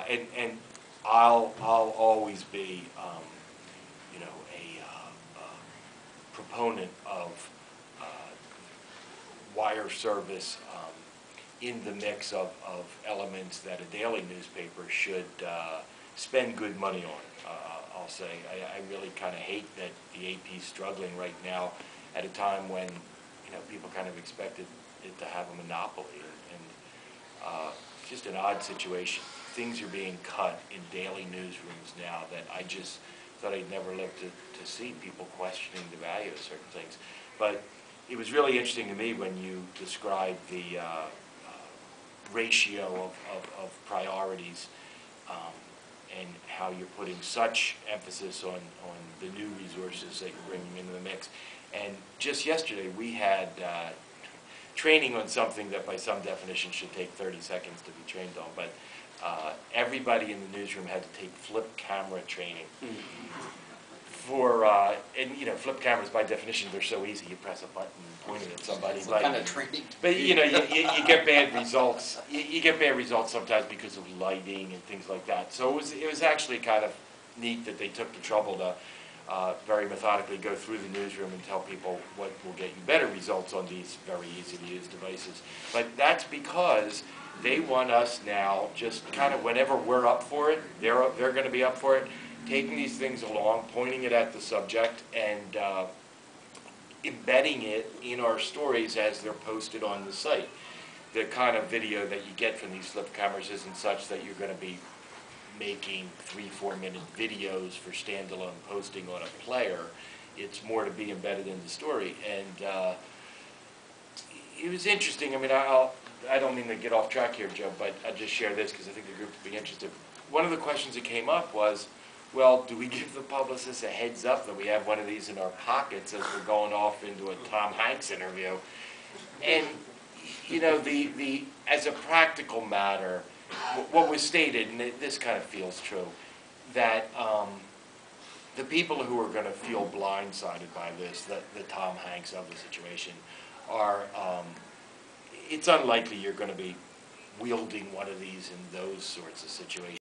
And I'll always be, you know, a proponent of wire service in the mix of elements that a daily newspaper should spend good money on. I'll say I really kind of hate that the AP is struggling right now at a time when, you know, people kind of expected it to have a monopoly, and it's just an odd situation. Things are being cut in daily newsrooms now that I just thought I'd never live to see people questioning the value of certain things. But it was really interesting to me when you described the ratio of priorities and how you're putting such emphasis on the new resources that you're bringing into the mix. And just yesterday we had training on something that by some definition should take 30 seconds to be trained on, but everybody in the newsroom had to take flip camera training. For, and you know, flip cameras by definition, they're so easy. You press a button and point it at somebody. What kind of training? But you know, you get bad results. You get bad results sometimes because of lighting and things like that. So it was actually kind of neat that they took the trouble to very methodically go through the newsroom and tell people what will get you better results on these very easy to use devices. But that's because they want us now, just kind of whenever we're up for it, they're going to be up for it, taking these things along, pointing it at the subject, and embedding it in our stories as they're posted on the site. The kind of video that you get from these flip cameras isn't such that you're going to be making 3-4 minute videos for standalone posting on a player. It's more to be embedded in the story. And it was interesting. I mean, I don't mean to get off track here, Joe, but I'll just share this because I think the group would be interested. One of the questions that came up was, well, do we give the publicists a heads up that we have one of these in our pockets as we're going off into a Tom Hanks interview? And, you know, as a practical matter, what was stated, and this kind of feels true, that the people who are going to feel blindsided by this, the Tom Hanks of the situation, are, it's unlikely you're going to be wielding one of these in those sorts of situations.